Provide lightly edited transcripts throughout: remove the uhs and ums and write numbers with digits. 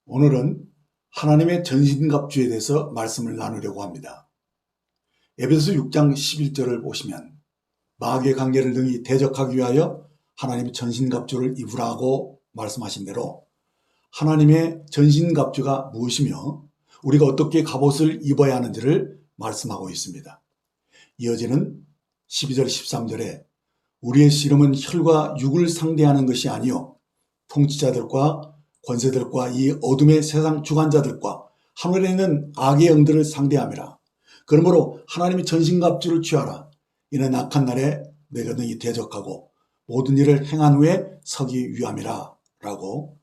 오늘은 하나님의 전신갑주에 대해서 말씀을 나누려고 합니다. 에베소서 6장 11절을 보시면 마귀의 관계를 능히 대적하기 위하여 하나님의 전신갑주를 입으라고 말씀하신 대로 하나님의 전신갑주가 무엇이며 우리가 어떻게 갑옷을 입어야 하는지를 말씀하고 있습니다. 이어지는 12절 13절에 우리의 씨름은 혈과 육을 상대하는 것이 아니요 통치자들과 권세들과 이 어둠의 세상 주관자들과 하늘에 있는 악의 영들을 상대함이라. 그러므로 하나님의 전신갑주를 취하라. 이는 악한 날에 내가 능히 대적하고 모든 일을 행한 후에 서기 위함이라. 라고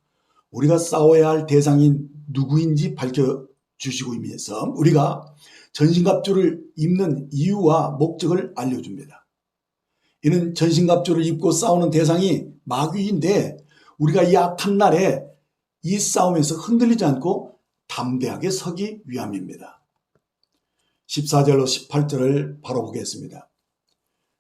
우리가 싸워야 할 대상이 누구인지 밝혀주시고 있면서 우리가 전신갑주를 입는 이유와 목적을 알려줍니다. 이는 전신갑주를 입고 싸우는 대상이 마귀인데 우리가 이 악한 날에 이 싸움에서 흔들리지 않고 담대하게 서기 위함입니다. 14절로 18절을 바로 보겠습니다.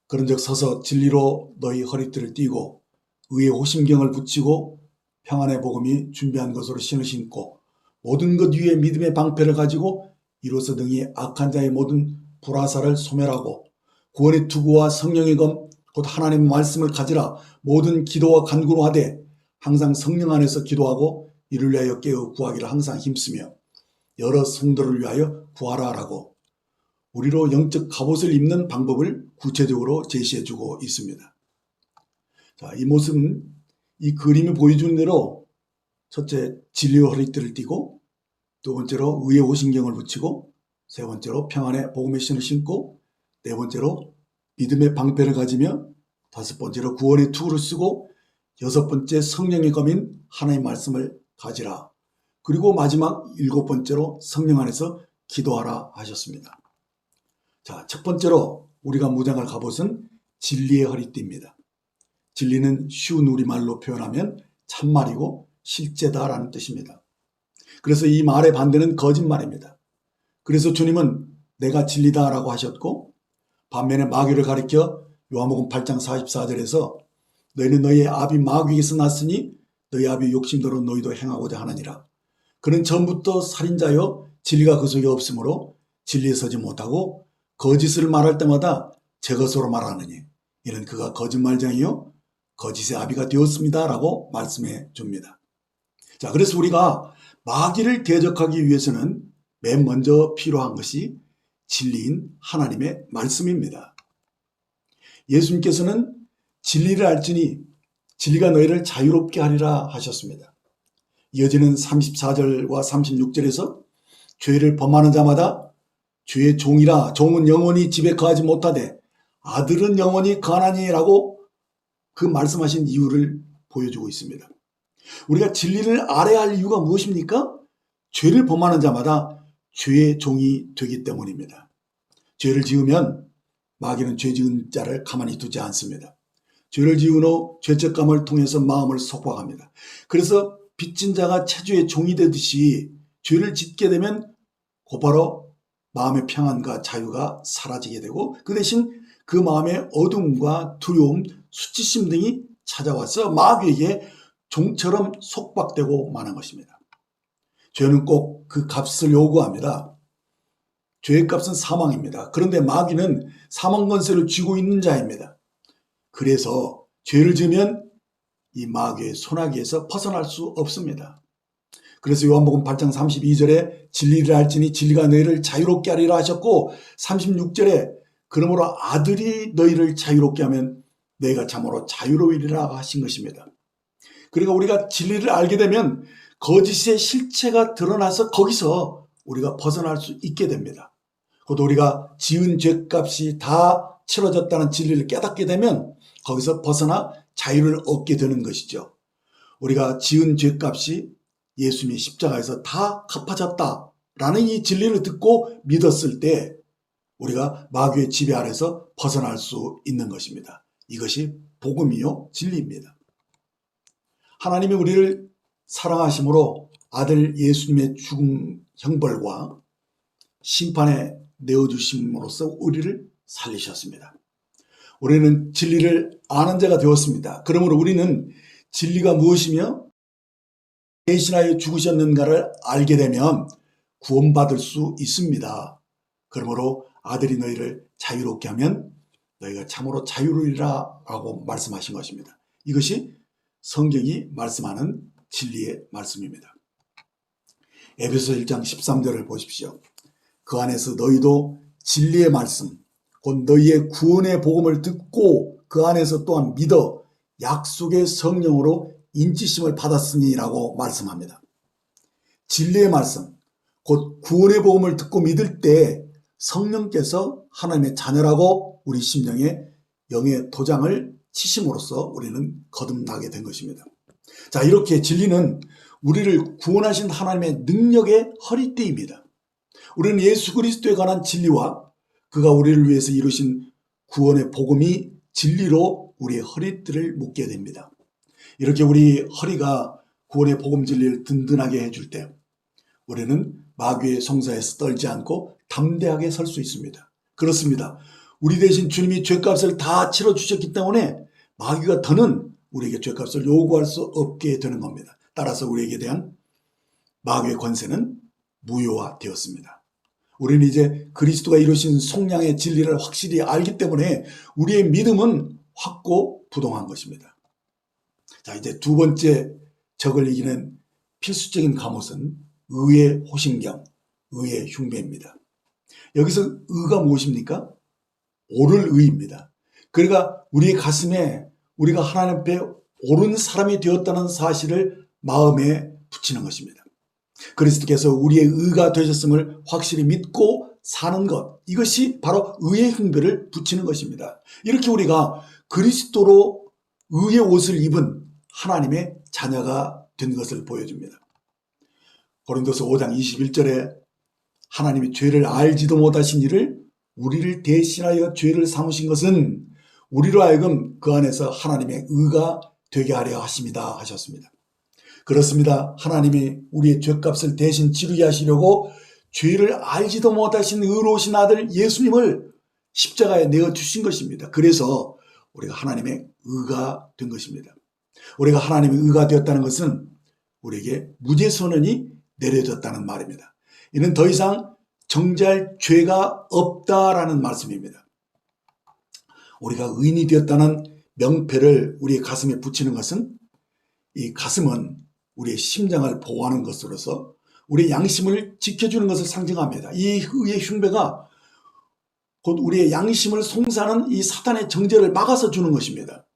그런즉 서서 진리로 너희 허리띠를 띠고 의의 호심경을 붙이고 평안의 복음이 준비한 것으로 신을 신고 모든 것 위에 믿음의 방패를 가지고 이로써 능히 악한 자의 모든 불화살을 소멸하고 구원의 투구와 성령의 검 곧 하나님의 말씀을 가지라. 모든 기도와 간구로 하되 항상 성령 안에서 기도하고 이를 위하여 깨어 구하기를 항상 힘쓰며 여러 성도를 위하여 구하라라고 우리로 영적 갑옷을 입는 방법을 구체적으로 제시해주고 있습니다. 자, 이 모습은 이 그림이 보여주는 대로 첫째 진리의 허리띠를 띠고 두 번째로 의의 호심경을 붙이고 세 번째로 평안의 복음의 신을 신고 네 번째로 믿음의 방패를 가지며 다섯 번째로 구원의 투구를 쓰고 여섯 번째 성령의 검인 하나님의 말씀을 가지라. 그리고 마지막 일곱 번째로 성령 안에서 기도하라 하셨습니다. 자, 첫 번째로 우리가 무장할 갑옷은 진리의 허리띠입니다. 진리는 쉬운 우리말로 표현하면 참말이고 실제다라는 뜻입니다. 그래서 이 말의 반대는 거짓말입니다. 그래서 주님은 내가 진리다라고 하셨고 반면에 마귀를 가리켜 요한복음 8장 44절에서 너희는 너희의 아비 마귀에게서 났으니 너희 아비 욕심대로 너희도 행하고자 하느니라. 그는 전부터 살인자여 진리가 그 속에 없으므로 진리에 서지 못하고 거짓을 말할 때마다 제 것으로 말하느니 이는 그가 거짓말장이요 거짓의 아비가 되었습니다 라고 말씀해 줍니다. 자, 그래서 우리가 마귀를 대적하기 위해서는 맨 먼저 필요한 것이 진리인 하나님의 말씀입니다. 예수님께서는 진리를 알지니 진리가 너희를 자유롭게 하리라 하셨습니다. 이어지는 34절과 36절에서 죄를 범하는 자마다 주의 종이라 종은 영원히 집에 거하지 못하되 아들은 영원히 거하나니라고 그 말씀하신 이유를 보여주고 있습니다. 우리가 진리를 알아야 할 이유가 무엇입니까? 죄를 범하는 자마다 죄의 종이 되기 때문입니다. 죄를 지으면 마귀는 죄 지은 자를 가만히 두지 않습니다. 죄를 지은 후 죄책감을 통해서 마음을 속박합니다. 그래서 빚진 자가 체주의 종이 되듯이 죄를 짓게 되면 곧바로 마음의 평안과 자유가 사라지게 되고 그 대신 그 마음의 어둠과 두려움, 수치심 등이 찾아와서 마귀에게 종처럼 속박되고 마는 것입니다. 죄는 꼭 그 값을 요구합니다. 죄의 값은 사망입니다. 그런데 마귀는 사망 권세를 쥐고 있는 자입니다. 그래서 죄를 지으면 이 마귀의 손아귀에서 벗어날 수 없습니다. 그래서 요한복음 8장 32절에 진리를 알지니 진리가 너희를 자유롭게 하리라 하셨고 36절에 그러므로 아들이 너희를 자유롭게 하면 너희가 참으로 자유로우리라 하신 것입니다. 그러니까 우리가 진리를 알게 되면 거짓의 실체가 드러나서 거기서 우리가 벗어날 수 있게 됩니다. 곧 우리가 지은 죄값이 다 치러졌다는 진리를 깨닫게 되면 거기서 벗어나 자유를 얻게 되는 것이죠. 우리가 지은 죄값이 예수님의 십자가에서 다 갚아졌다라는 이 진리를 듣고 믿었을 때 우리가 마귀의 지배 아래서 벗어날 수 있는 것입니다. 이것이 복음이요 진리입니다. 하나님이 우리를 사랑하심으로 아들 예수님의 죽음 형벌과 심판에 내어주심으로써 우리를 살리셨습니다. 우리는 진리를 아는 자가 되었습니다. 그러므로 우리는 진리가 무엇이며 대신하여 죽으셨는가를 알게 되면 구원받을 수 있습니다. 그러므로 아들이 너희를 자유롭게 하면 너희가 참으로 자유로우리라 라고 말씀하신 것입니다. 이것이 성경이 말씀하는 진리의 말씀입니다. 에베소 1장 13절을 보십시오. 그 안에서 너희도 진리의 말씀, 곧 너희의 구원의 복음을 듣고 그 안에서 또한 믿어 약속의 성령으로 인치심을 받았으니라고 말씀합니다. 진리의 말씀, 곧 구원의 복음을 듣고 믿을 때 성령께서 하나님의 자녀라고 우리 심령에 영의 도장을 치심으로써 우리는 거듭나게 된 것입니다. 자, 이렇게 진리는 우리를 구원하신 하나님의 능력의 허리띠입니다. 우리는 예수 그리스도에 관한 진리와 그가 우리를 위해서 이루신 구원의 복음이 진리로 우리의 허리띠를 묶게 됩니다. 이렇게 우리 허리가 구원의 복음 진리를 든든하게 해줄 때 우리는 마귀의 송사에서 떨지 않고 담대하게 설 수 있습니다. 그렇습니다. 우리 대신 주님이 죄값을 다 치러주셨기 때문에 마귀가 더는 우리에게 죄값을 요구할 수 없게 되는 겁니다. 따라서 우리에게 대한 마귀의 권세는 무효화되었습니다. 우리는 이제 그리스도가 이루신 속량의 진리를 확실히 알기 때문에 우리의 믿음은 확고부동한 것입니다. 자, 이제 두 번째 적을 이기는 필수적인 갑옷은 의의 호심경, 의의 흉배입니다. 여기서 의가 무엇입니까? 옳을 의입니다. 그러니까 우리의 가슴에 우리가 하나님 앞에 옳은 사람이 되었다는 사실을 마음에 붙이는 것입니다. 그리스도께서 우리의 의가 되셨음을 확실히 믿고 사는 것, 이것이 바로 의의 흉배를 붙이는 것입니다. 이렇게 우리가 그리스도로 의의 옷을 입은 하나님의 자녀가 된 것을 보여줍니다. 고린도서 5장 21절에 하나님이 죄를 알지도 못하신 이를 우리를 대신하여 죄를 삼으신 것은 우리로 하여금 그 안에서 하나님의 의가 되게 하려 하십니다 하셨습니다. 그렇습니다. 하나님이 우리의 죄값을 대신 치르게 하시려고 죄를 알지도 못하신 의로우신 아들 예수님을 십자가에 내어주신 것입니다. 그래서 우리가 하나님의 의가 된 것입니다. 우리가 하나님의 의가 되었다는 것은 우리에게 무죄 선언이 내려졌다는 말입니다. 이는 더 이상 정죄할 죄가 없다라는 말씀입니다. 우리가 의인이 되었다는 명패를 우리의 가슴에 붙이는 것은 이 가슴은 우리의 심장을 보호하는 것으로서 우리의 양심을 지켜주는 것을 상징합니다. 이 의의 흉배가 곧 우리의 양심을 송사하는 이 사탄의 정죄를 막아서 주는 것입니다.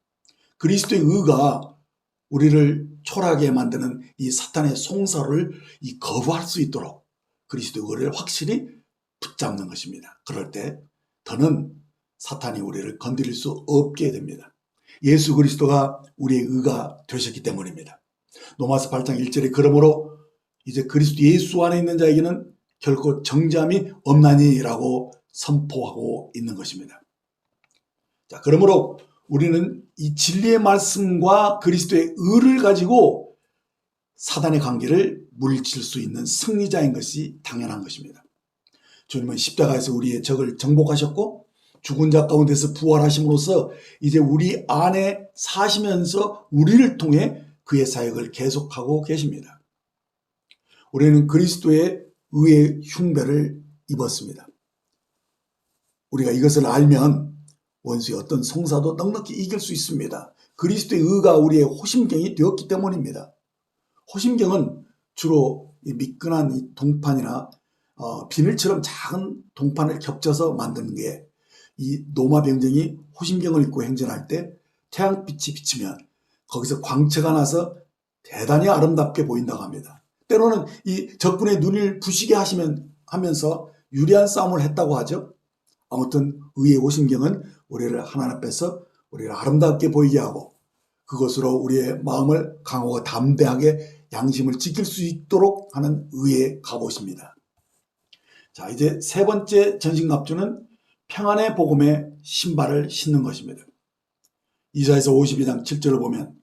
그리스도의 의가 우리를 초라하게 만드는 이 사탄의 송사를 거부할 수 있도록 그리스도의 의를 확실히 붙잡는 것입니다. 그럴 때 더는 사탄이 우리를 건드릴 수 없게 됩니다. 예수 그리스도가 우리의 의가 되셨기 때문입니다. 로마서 8장 1절에 그러므로 이제 그리스도 예수 안에 있는 자에게는 결코 정죄함이 없나니라고 선포하고 있는 것입니다. 자, 그러므로 우리는 이 진리의 말씀과 그리스도의 의를 가지고 사단의 관계를 물리칠 수 있는 승리자인 것이 당연한 것입니다. 주님은 십자가에서 우리의 적을 정복하셨고 죽은 자 가운데서 부활하심으로써 이제 우리 안에 사시면서 우리를 통해 그의 사역을 계속하고 계십니다. 우리는 그리스도의 의의 흉배를 입었습니다. 우리가 이것을 알면 원수의 어떤 송사도 넉넉히 이길 수 있습니다. 그리스도의 의가 우리의 호심경이 되었기 때문입니다. 호심경은 주로 이 미끈한 이 동판이나 비늘처럼 작은 동판을 겹쳐서 만드는 게 이 노마 병정이 호심경을 입고 행진할 때 태양빛이 비치면 거기서 광채가 나서 대단히 아름답게 보인다고 합니다. 때로는 이 적군의 눈을 부시게 하면서 유리한 싸움을 했다고 하죠. 아무튼 의의 호심경은 우리를 하나님 앞에서 우리를 아름답게 보이게 하고 그것으로 우리의 마음을 강하고 담대하게 양심을 지킬 수 있도록 하는 의의 갑옷입니다. 자, 이제 세 번째 전신갑주는 평안의 복음의 신발을 신는 것입니다. 이사야서 52장 7절을 보면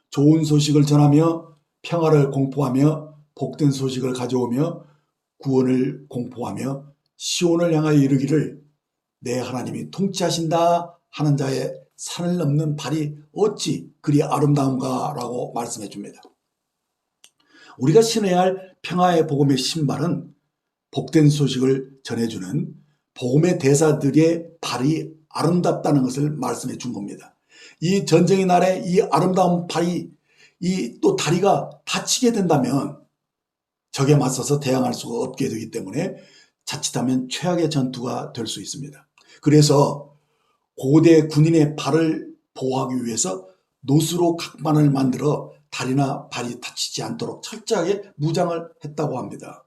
좋은 소식을 전하며 평화를 공포하며 복된 소식을 가져오며 구원을 공포하며 시온을 향하여 이르기를 내 하나님이 통치하신다 하는 자의 산을 넘는 발이 어찌 그리 아름다운가 라고 말씀해 줍니다. 우리가 신어야 할 평화의 복음의 신발은 복된 소식을 전해주는 복음의 대사들의 발이 아름답다는 것을 말씀해 준 겁니다. 이 전쟁의 날에 이 아름다운 발이 이 또 다리가 다치게 된다면 적에 맞서서 대항할 수가 없게 되기 때문에 자칫하면 최악의 전투가 될 수 있습니다. 그래서 고대 군인의 발을 보호하기 위해서 노수로 각반을 만들어 다리나 발이 다치지 않도록 철저하게 무장을 했다고 합니다.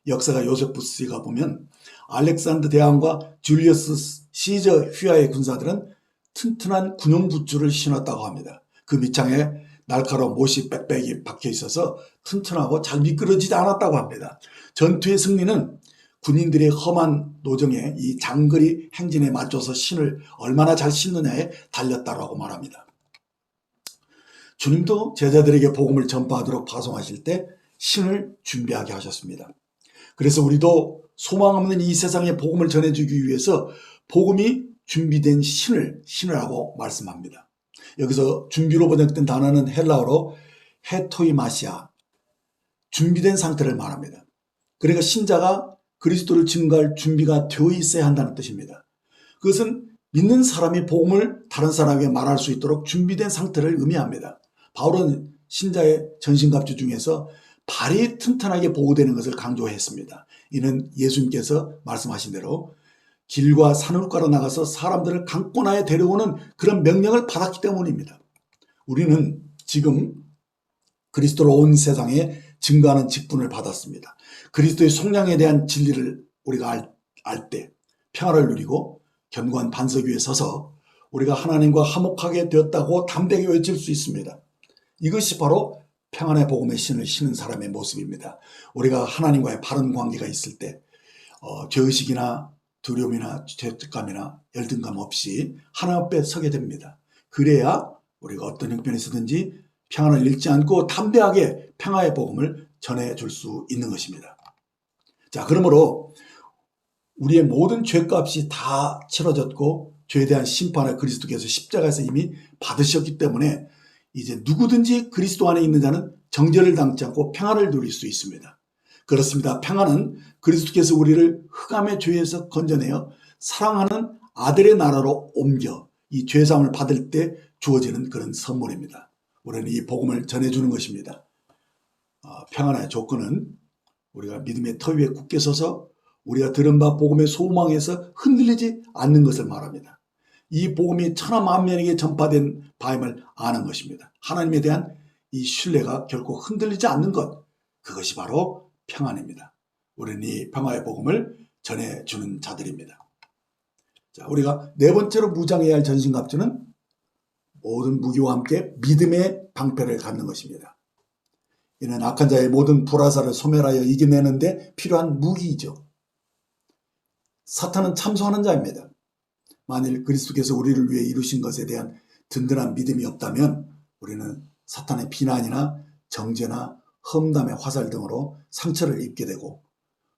역사가 요세푸스에 보면 알렉산더 대왕과 줄리어스 시저 휘하의 군사들은 튼튼한 군용 굿즈를 신었다고 합니다. 그 밑창에 날카로운 못이 빽빽이 박혀 있어서 튼튼하고 잘 미끄러지지 않았다고 합니다. 전투의 승리는 군인들의 험한 노정에 이 장거리 행진에 맞춰서 신을 얼마나 잘 신느냐에 달렸다라고 말합니다. 주님도 제자들에게 복음을 전파하도록 파송하실 때 신을 준비하게 하셨습니다. 그래서 우리도 소망 없는 이 세상에 복음을 전해주기 위해서 복음이 준비된 신을 신으라고 말씀합니다. 여기서 준비로 번역된 단어는 헬라어로 헤토이마시아, 준비된 상태를 말합니다. 그러니까 신자가 그리스도를 증거할 준비가 되어 있어야 한다는 뜻입니다. 그것은 믿는 사람이 복음을 다른 사람에게 말할 수 있도록 준비된 상태를 의미합니다. 바울은 신자의 전신갑주 중에서 발이 튼튼하게 보호되는 것을 강조했습니다. 이는 예수님께서 말씀하신 대로 길과 산울가로 나가서 사람들을 강권하에 데려오는 그런 명령을 받았기 때문입니다. 우리는 지금 그리스도로 온 세상에 증거하는 직분을 받았습니다. 그리스도의 속량에 대한 진리를 우리가 알 때 평화를 누리고 견고한 반석 위에 서서 우리가 하나님과 화목하게 되었다고 담대하게 외칠 수 있습니다. 이것이 바로 평안의 복음의 신을 신은 사람의 모습입니다. 우리가 하나님과의 바른 관계가 있을 때 죄의식이나 두려움이나 죄책감이나 열등감 없이 하나님 앞에 서게 됩니다. 그래야 우리가 어떤 형편에서든지 평안을 잃지 않고 담대하게 평화의 복음을 전해줄 수 있는 것입니다. 자, 그러므로 우리의 모든 죄값이 다 치러졌고 죄에 대한 심판을 그리스도께서 십자가에서 이미 받으셨기 때문에 이제 누구든지 그리스도 안에 있는 자는 정죄를 당치 않고 평안을 누릴 수 있습니다. 그렇습니다. 평안은 그리스도께서 우리를 흑암의 죄에서 건져내어 사랑하는 아들의 나라로 옮겨 이 죄사함을 받을 때 주어지는 그런 선물입니다. 우리는 이 복음을 전해주는 것입니다. 평안의 조건은 우리가 믿음의 터 위에 굳게 서서 우리가 들은 바 복음의 소망에서 흔들리지 않는 것을 말합니다. 이 복음이 천하 만민에게 전파된 바임을 아는 것입니다. 하나님에 대한 이 신뢰가 결코 흔들리지 않는 것, 그것이 바로 평안입니다. 우리는 이 평화의 복음을 전해주는 자들입니다. 자, 우리가 네 번째로 무장해야 할 전신갑주는 모든 무기와 함께 믿음의 방패를 갖는 것입니다. 이는 악한 자의 모든 불화살을 소멸하여 이겨내는데 필요한 무기이죠. 사탄은 참소하는 자입니다. 만일 그리스도께서 우리를 위해 이루신 것에 대한 든든한 믿음이 없다면 우리는 사탄의 비난이나 정죄나 험담의 화살 등으로 상처를 입게 되고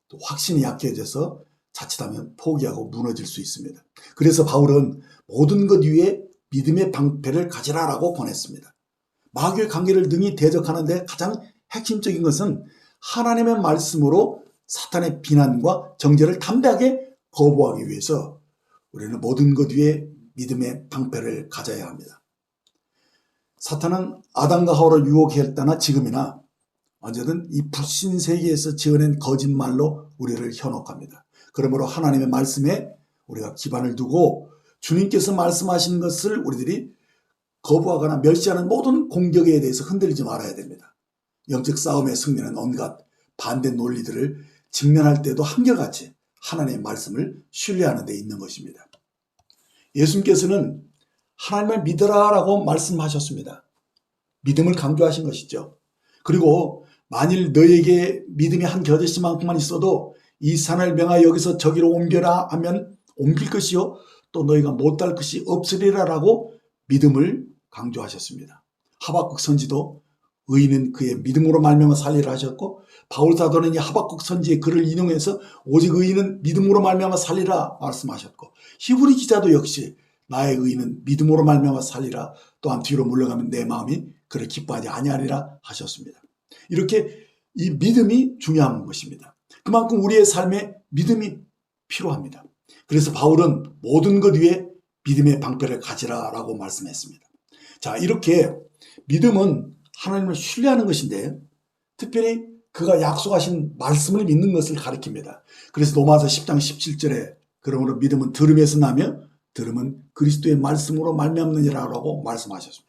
또 확신이 약해져서 자칫하면 포기하고 무너질 수 있습니다. 그래서 바울은 모든 것 위에 믿음의 방패를 가지라라고 권했습니다. 마귀의 관계를 능히 대적하는 데 가장 핵심적인 것은 하나님의 말씀으로 사탄의 비난과 정죄를 담대하게 거부하기 위해서 우리는 모든 것 위에 믿음의 방패를 가져야 합니다. 사탄은 아담과 하와를 유혹했다나 지금이나 언제든 이 불신 세계에서 지어낸 거짓말로 우리를 현혹합니다. 그러므로 하나님의 말씀에 우리가 기반을 두고 주님께서 말씀하신 것을 우리들이 거부하거나 멸시하는 모든 공격에 대해서 흔들리지 말아야 됩니다. 영적 싸움의 승리는 온갖 반대 논리들을 직면할 때도 한결같이 하나님의 말씀을 신뢰하는 데 있는 것입니다. 예수님께서는 하나님을 믿으라라고 말씀하셨습니다. 믿음을 강조하신 것이죠. 그리고 만일 너에게 믿음이 한 겨자씨만큼만 있어도 이 산을 명하여 여기서 저기로 옮겨라 하면 옮길 것이요 또 너희가 못할 것이 없으리라라고 믿음을 강조하셨습니다. 하박국 선지도 의인은 그의 믿음으로 말미암아 살리라 하셨고 바울 사도는 이 하박국 선지의 글을 인용해서 오직 의인은 믿음으로 말미암아 살리라 말씀하셨고 히브리 기자도 역시 나의 의인은 믿음으로 말미암아 살리라 또한 뒤로 물러가면 내 마음이 그를 기뻐하지 아니하리라 하셨습니다. 이렇게 이 믿음이 중요한 것입니다. 그만큼 우리의 삶에 믿음이 필요합니다. 그래서 바울은 모든 것 위에 믿음의 방패를 가지라라고 말씀했습니다. 자, 이렇게 믿음은 하나님을 신뢰하는 것인데 특별히 그가 약속하신 말씀을 믿는 것을 가리킵니다. 그래서 로마서 10장 17절에 그러므로 믿음은 들음에서 나며 들음은 그리스도의 말씀으로 말미암느니라라고 말씀하셨습니다.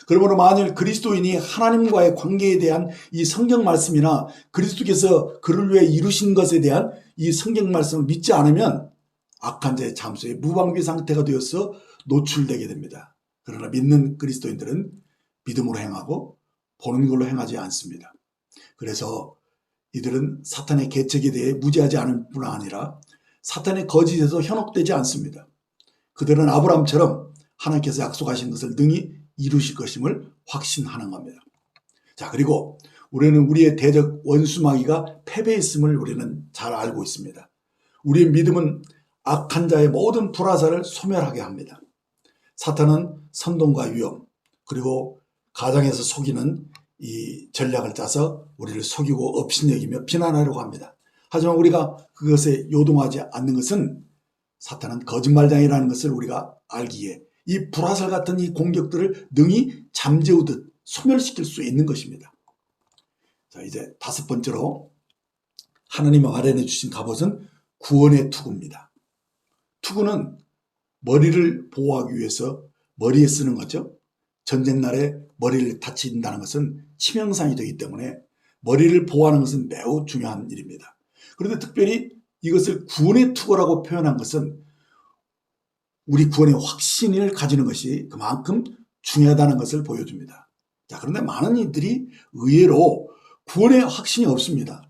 그러므로 만일 그리스도인이 하나님과의 관계에 대한 이 성경 말씀이나 그리스도께서 그를 위해 이루신 것에 대한 이 성경 말씀을 믿지 않으면 악한 자의 잠수에 무방비 상태가 되어서 노출되게 됩니다. 그러나 믿는 그리스도인들은 믿음으로 행하고 보는 걸로 행하지 않습니다. 그래서 이들은 사탄의 계책에 대해 무지하지 않을 뿐 아니라 사탄의 거짓에서 현혹되지 않습니다. 그들은 아브라함처럼 하나님께서 약속하신 것을 능히 이루실 것임을 확신하는 겁니다. 자, 그리고 우리는 우리의 대적 원수 마귀가 패배했음을 우리는 잘 알고 있습니다. 우리의 믿음은 악한 자의 모든 불화살을 소멸하게 합니다. 사탄은 선동과 위험 그리고 가정에서 속이는 이 전략을 짜서 우리를 속이고 업신여기며 비난하려고 합니다. 하지만 우리가 그것에 요동하지 않는 것은 사탄은 거짓말장이라는 것을 우리가 알기에 이 불화살 같은 이 공격들을 능히 잠재우듯 소멸시킬 수 있는 것입니다. 자, 이제 다섯 번째로 하나님이 마련해 주신 갑옷은 구원의 투구입니다. 투구는 머리를 보호하기 위해서 머리에 쓰는 거죠. 전쟁 날에 머리를 다친다는 것은 치명상이 되기 때문에 머리를 보호하는 것은 매우 중요한 일입니다. 그런데 특별히 이것을 구원의 투구라고 표현한 것은 우리 구원의 확신을 가지는 것이 그만큼 중요하다는 것을 보여줍니다. 자, 그런데 많은 이들이 의외로 구원의 확신이 없습니다.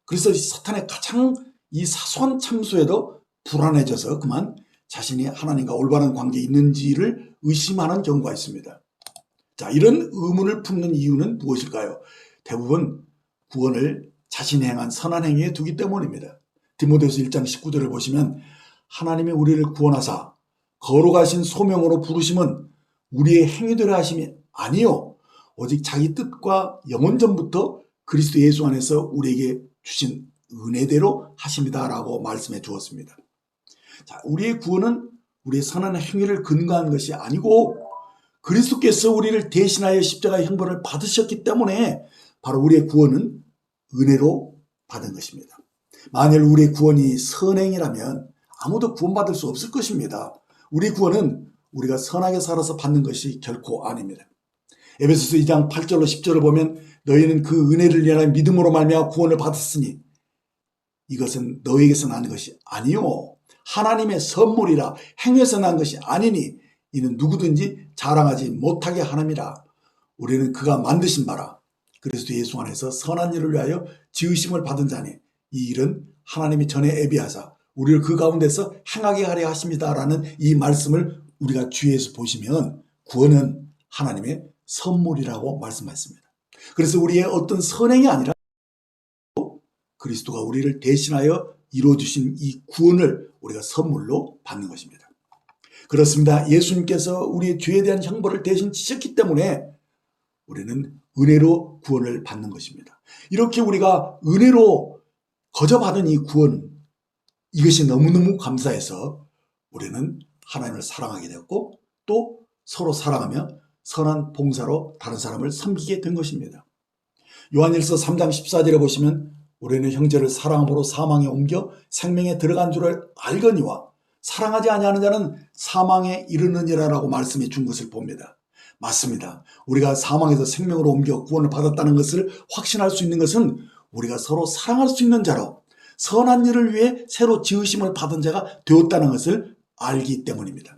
그래서 사탄의 가장 이 사소한 참수에도 불안해져서 그만 자신이 하나님과 올바른 관계에 있는지를 의심하는 경우가 있습니다. 자, 이런 의문을 품는 이유는 무엇일까요? 대부분 구원을 자신이 행한 선한 행위에 두기 때문입니다. 디모데후서 1장 19절을 보시면 하나님이 우리를 구원하사 거룩하신 소명으로 부르심은 우리의 행위대로 하심이 아니요 오직 자기 뜻과 영원 전부터 그리스도 예수 안에서 우리에게 주신 은혜대로 하십니다 라고 말씀해 주었습니다. 자, 우리의 구원은 우리의 선한 행위를 근거한 것이 아니고 그리스도께서 우리를 대신하여 십자가의 형벌을 받으셨기 때문에 바로 우리의 구원은 은혜로 받은 것입니다. 만일 우리의 구원이 선행이라면 아무도 구원받을 수 없을 것입니다. 우리 구원은 우리가 선하게 살아서 받는 것이 결코 아닙니다. 에베소서 2장 8절로 10절을 보면 너희는 그 은혜를 인하여 믿음으로 말미암아 구원을 받았으니 이것은 너희에게서 난 것이 아니요 하나님의 선물이라 행위에서 난 것이 아니니 이는 누구든지 자랑하지 못하게 하느니라. 우리는 그가 만드신 바라 그리스도 예수 안에서 선한 일을 위하여 지으심을 받은 자니 이 일은 하나님이 전에 예비하사 우리를 그 가운데서 행하게 하려 하십니다라는 이 말씀을 우리가 주위에서 보시면 구원은 하나님의 선물이라고 말씀하셨습니다. 그래서 우리의 어떤 선행이 아니라 그리스도가 우리를 대신하여 이루어주신 이 구원을 우리가 선물로 받는 것입니다. 그렇습니다. 예수님께서 우리의 죄에 대한 형벌을 대신 지셨기 때문에 우리는 은혜로 구원을 받는 것입니다. 이렇게 우리가 은혜로 거저받은 이 구원 이것이 너무너무 감사해서 우리는 하나님을 사랑하게 되었고 또 서로 사랑하며 선한 봉사로 다른 사람을 섬기게 된 것입니다. 요한일서 3장 14절에 보시면 우리는 형제를 사랑함으로 사망에 옮겨 생명에 들어간 줄을 알거니와 사랑하지 아니하는 자는 사망에 이르느니라라고 말씀해 준 것을 봅니다. 맞습니다. 우리가 사망에서 생명으로 옮겨 구원을 받았다는 것을 확신할 수 있는 것은 우리가 서로 사랑할 수 있는 자로 선한 일을 위해 새로 지으심을 받은 자가 되었다는 것을 알기 때문입니다.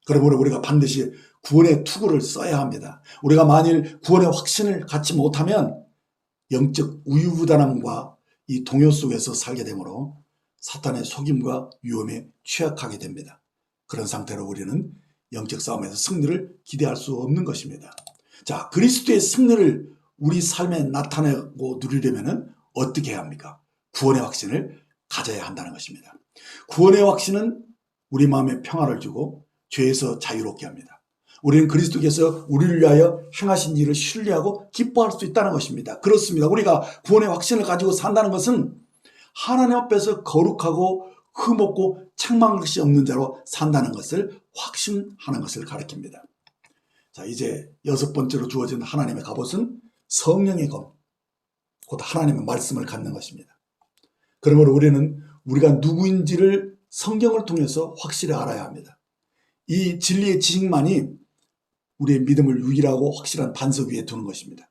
그러므로 우리가 반드시 구원의 투구를 써야 합니다. 우리가 만일 구원의 확신을 갖지 못하면 영적 우유부단함과 이 동요 속에서 살게 되므로 사탄의 속임과 위험에 취약하게 됩니다. 그런 상태로 우리는 영적 싸움에서 승리를 기대할 수 없는 것입니다. 자, 그리스도의 승리를 우리 삶에 나타내고 누리려면 어떻게 해야 합니까? 구원의 확신을 가져야 한다는 것입니다. 구원의 확신은 우리 마음에 평화를 주고 죄에서 자유롭게 합니다. 우리는 그리스도께서 우리를 위하여 행하신 일을 신뢰하고 기뻐할 수 있다는 것입니다. 그렇습니다. 우리가 구원의 확신을 가지고 산다는 것은 하나님 앞에서 거룩하고 흠없고 책망 것이 없는 자로 산다는 것을 확신하는 것을 가리킵니다. 자, 이제 6번째로 주어진 하나님의 갑옷은 성령의 검, 곧 하나님의 말씀을 갖는 것입니다. 그러므로 우리는 우리가 누구인지를 성경을 통해서 확실히 알아야 합니다. 이 진리의 지식만이 우리의 믿음을 유일하고 확실한 반석 위에 두는 것입니다.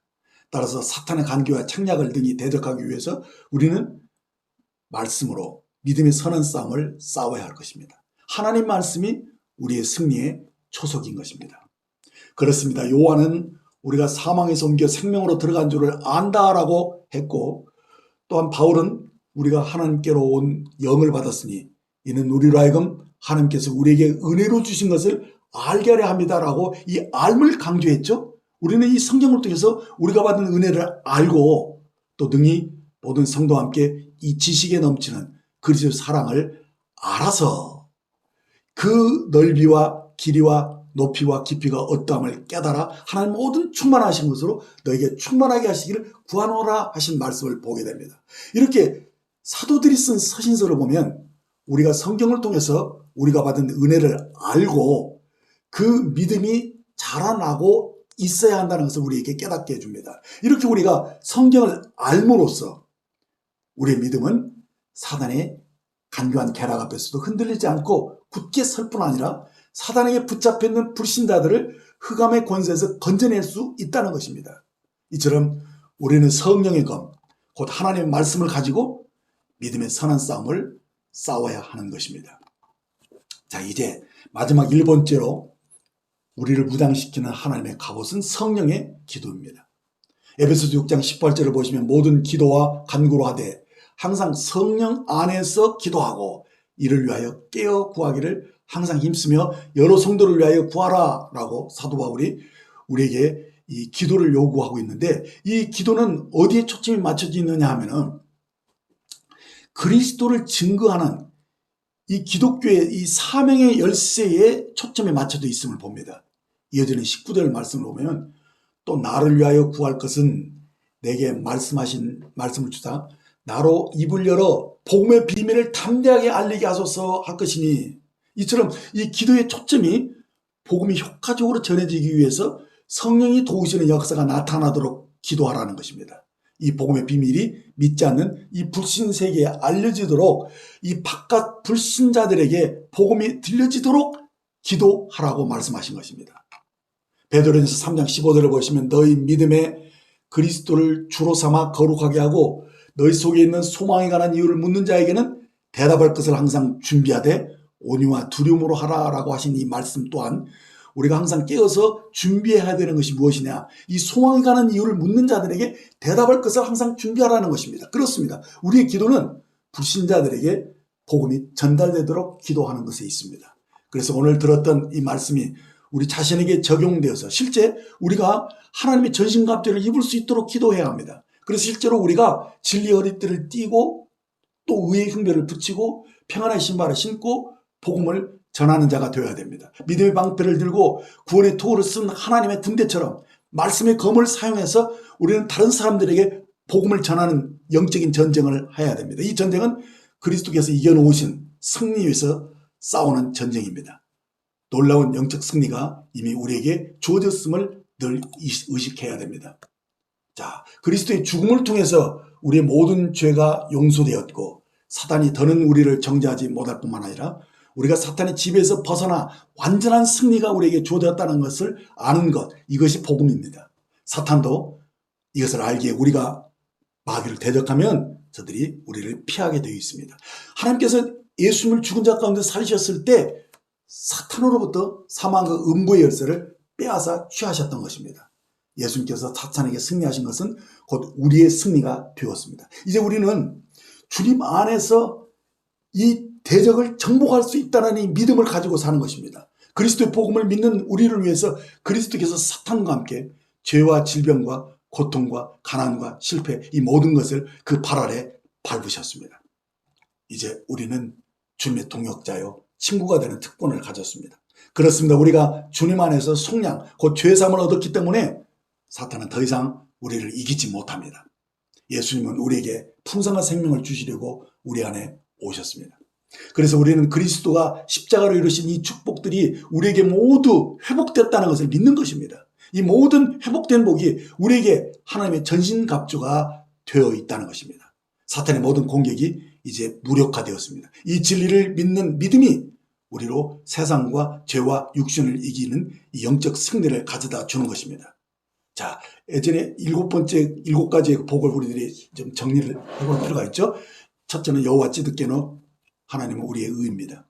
따라서 사탄의 간계와 책략을 등이 대적하기 위해서 우리는 말씀으로 믿음의 선한 싸움을 싸워야 할 것입니다. 하나님 말씀이 우리의 승리의 초석인 것입니다. 그렇습니다. 요한은 우리가 사망에서 옮겨 생명으로 들어간 줄을 안다라고 했고, 또한 바울은 우리가 하나님께로 온 영을 받았으니 이는 우리로 하여금 하나님께서 우리에게 은혜로 주신 것을 알게 하려 합니다라고 이 알을 강조했죠. 우리는 이 성경을 통해서 우리가 받은 은혜를 알고 또 능히 모든 성도와 함께 이 지식에 넘치는 그리스도의 사랑을 알아서 그 넓이와 길이와 높이와 깊이가 어떠함을 깨달아 하나님 모든 충만하신 것으로 너에게 충만하게 하시기를 구하노라 하신 말씀을 보게 됩니다. 이렇게 사도들이 쓴 서신서를 보면 우리가 성경을 통해서 우리가 받은 은혜를 알고 그 믿음이 자라나고 있어야 한다는 것을 우리에게 깨닫게 해줍니다. 이렇게 우리가 성경을 알므로써 우리의 믿음은 사단의 간교한 계략 앞에서도 흔들리지 않고 굳게 설 뿐 아니라 사단에게 붙잡혀 있는 불신자들을 흑암의 권세에서 건져낼 수 있다는 것입니다. 이처럼 우리는 성령의 검, 곧 하나님의 말씀을 가지고 믿음의 선한 싸움을 싸워야 하는 것입니다. 자, 이제 마지막 1번째로 우리를 무장시키는 하나님의 갑옷은 성령의 기도입니다. 에베소서 6장 18절을 보시면 모든 기도와 간구로 하되 항상 성령 안에서 기도하고 이를 위하여 깨어 구하기를 항상 힘쓰며 여러 성도를 위하여 구하라 라고 사도 바울이 우리에게 이 기도를 요구하고 있는데, 이 기도는 어디에 초점이 맞춰져 있느냐 하면은 그리스도를 증거하는 이 기독교의 이 사명의 열쇠에 초점이 맞춰져 있음을 봅니다. 이어지는 19절 말씀을 보면 또 나를 위하여 구할 것은 내게 말씀을 주사 나로 입을 열어 복음의 비밀을 담대하게 알리게 하소서 할 것이니, 이처럼 이 기도의 초점이 복음이 효과적으로 전해지기 위해서 성령이 도우시는 역사가 나타나도록 기도하라는 것입니다. 이 복음의 비밀이 믿지 않는 이 불신 세계에 알려지도록 이 바깥 불신자들에게 복음이 들려지도록 기도하라고 말씀하신 것입니다. 베드로전서 3장 15절을 보시면 너희 믿음에 그리스도를 주로 삼아 거룩하게 하고 너희 속에 있는 소망에 관한 이유를 묻는 자에게는 대답할 것을 항상 준비하되 온유와 두려움으로 하라라고 하신 이 말씀 또한 우리가 항상 깨어서 준비해야 되는 것이 무엇이냐, 이 소망에 관한 이유를 묻는 자들에게 대답할 것을 항상 준비하라는 것입니다. 그렇습니다. 우리의 기도는 불신자들에게 복음이 전달되도록 기도하는 것에 있습니다. 그래서 오늘 들었던 이 말씀이 우리 자신에게 적용되어서 실제 우리가 하나님의 전신갑주를 입을 수 있도록 기도해야 합니다. 그래서 실제로 우리가 진리의 허리띠를 띠고 또 의의 흉배를 붙이고 평안의 신발을 신고 복음을 전하는 자가 되어야 됩니다. 믿음의 방패를 들고 구원의 도구를 쓴 하나님의 군대처럼 말씀의 검을 사용해서 우리는 다른 사람들에게 복음을 전하는 영적인 전쟁을 해야 됩니다. 이 전쟁은 그리스도께서 이겨놓으신 승리 위해서 싸우는 전쟁입니다. 놀라운 영적 승리가 이미 우리에게 주어졌음을 늘 의식해야 됩니다. 자, 그리스도의 죽음을 통해서 우리의 모든 죄가 용서되었고 사단이 더는 우리를 정죄하지 못할 뿐만 아니라 우리가 사탄의 지배에서 벗어나 완전한 승리가 우리에게 주어졌다는 것을 아는 것, 이것이 복음입니다. 사탄도 이것을 알기에 우리가 마귀를 대적하면 저들이 우리를 피하게 되어 있습니다. 하나님께서 예수님을 죽은 자 가운데 살리셨을 때 사탄으로부터 사망과 음부의 열쇠를 빼앗아 취하셨던 것입니다. 예수님께서 사탄에게 승리하신 것은 곧 우리의 승리가 되었습니다. 이제 우리는 주님 안에서 이 대적을 정복할 수 있다는 이 믿음을 가지고 사는 것입니다. 그리스도의 복음을 믿는 우리를 위해서 그리스도께서 사탄과 함께 죄와 질병과 고통과 가난과 실패, 이 모든 것을 그 발 아래 밟으셨습니다. 이제 우리는 주님의 동역자요 친구가 되는 특권을 가졌습니다. 그렇습니다. 우리가 주님 안에서 속량, 곧 죄사함을 얻었기 때문에 사탄은 더 이상 우리를 이기지 못합니다. 예수님은 우리에게 풍성한 생명을 주시려고 우리 안에 오셨습니다. 그래서 우리는 그리스도가 십자가로 이루신 이 축복들이 우리에게 모두 회복됐다는 것을 믿는 것입니다. 이 모든 회복된 복이 우리에게 하나님의 전신갑주가 되어 있다는 것입니다. 사탄의 모든 공격이 이제 무력화되었습니다. 이 진리를 믿는 믿음이 우리로 세상과 죄와 육신을 이기는 이 영적 승리를 가져다 주는 것입니다. 자, 예전에 7가지의 복을 우리들이 좀 정리를 해볼 필요가 있죠. 첫째는 여호와 찌드께는 하나님은 우리의 의입니다.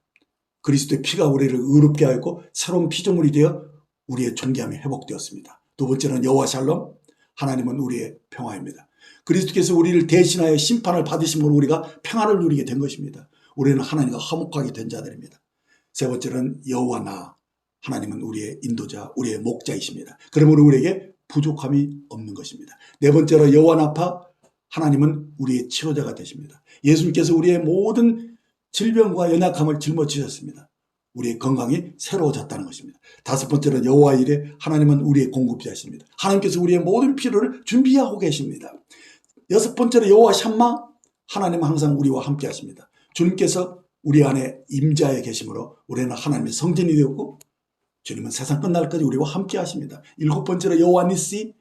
그리스도의 피가 우리를 의롭게 하였고 새로운 피조물이 되어 우리의 존귀함이 회복되었습니다. 두 번째는 여호와 샬롬, 하나님은 우리의 평화입니다. 그리스도께서 우리를 대신하여 심판을 받으심으로 우리가 평화를 누리게 된 것입니다. 우리는 하나님과 화목하게 된 자들입니다. 세 번째는 여호와 나, 하나님은 우리의 인도자, 우리의 목자이십니다. 그러므로 우리에게 부족함이 없는 것입니다. 네 번째로 여호와 나파, 하나님은 우리의 치료자가 되십니다. 예수님께서 우리의 모든 질병과 연약함을 짊어지셨습니다. 우리의 건강이 새로워졌다는 것입니다. 다섯 번째는 여호와 이레, 하나님은 우리의 공급자이십니다. 하나님께서 우리의 모든 필요를 준비하고 계십니다. 여섯 번째로 여호와 샴마, 하나님은 항상 우리와 함께 하십니다. 주님께서 우리 안에 임자에 계심으로 우리는 하나님의 성전이 되었고 주님은 세상 끝날까지 우리와 함께 하십니다. 일곱 번째로 여호와 니시,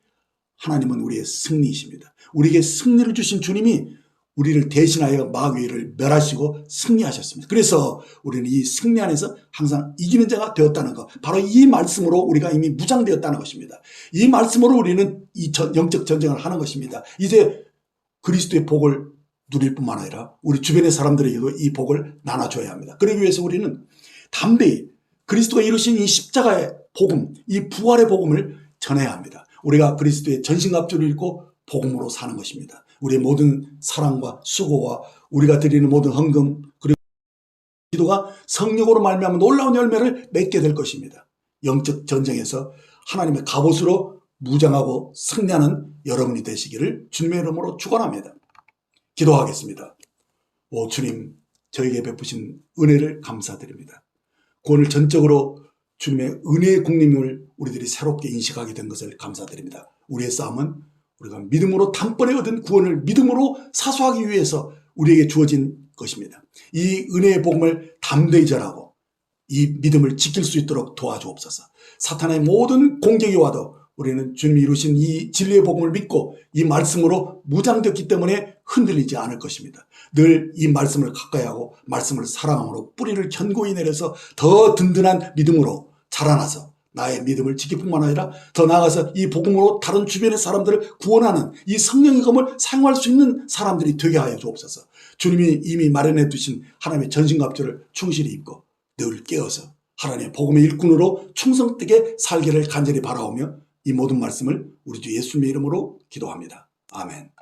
하나님은 우리의 승리이십니다. 우리에게 승리를 주신 주님이 우리를 대신하여 마귀를 멸하시고 승리하셨습니다. 그래서 우리는 이 승리 안에서 항상 이기는 자가 되었다는 것, 바로 이 말씀으로 우리가 이미 무장되었다는 것입니다. 이 말씀으로 우리는 이 영적 전쟁을 하는 것입니다. 이제 그리스도의 복을 누릴 뿐만 아니라 우리 주변의 사람들에게도 이 복을 나눠줘야 합니다. 그러기 위해서 우리는 담대히 그리스도가 이루신 이 십자가의 복음, 이 부활의 복음을 전해야 합니다. 우리가 그리스도의 전신갑주를 입고 복음으로 사는 것입니다. 우리의 모든 사랑과 수고와 우리가 드리는 모든 헌금, 그리고 기도가 성령으로 말미암아 놀라운 열매를 맺게 될 것입니다. 영적 전쟁에서 하나님의 갑옷으로 무장하고 승리하는 여러분이 되시기를 주님의 이름으로 축원합니다. 기도하겠습니다. 오 주님, 저에게 베푸신 은혜를 감사드립니다. 구원을 전적으로 주님의 은혜의 국림을 우리들이 새롭게 인식하게 된 것을 감사드립니다. 우리의 싸움은 우리가 믿음으로 단번에 얻은 구원을 믿음으로 사수하기 위해서 우리에게 주어진 것입니다. 이 은혜의 복음을 담대히 전하고 이 믿음을 지킬 수 있도록 도와주옵소서. 사탄의 모든 공격이 와도 우리는 주님이 이루신 이 진리의 복음을 믿고 이 말씀으로 무장되었기 때문에 흔들리지 않을 것입니다. 늘 이 말씀을 가까이 하고 말씀을 사랑함으로 뿌리를 견고히 내려서 더 든든한 믿음으로 자라나서 나의 믿음을 지킬 뿐만 아니라 더 나아가서 이 복음으로 다른 주변의 사람들을 구원하는 이 성령의 검을 사용할 수 있는 사람들이 되게 하여 주옵소서. 주님이 이미 마련해 두신 하나님의 전신갑주를 충실히 입고 늘 깨어서 하나님의 복음의 일꾼으로 충성되게 살기를 간절히 바라오며 이 모든 말씀을 우리 주 예수님의 이름으로 기도합니다. 아멘.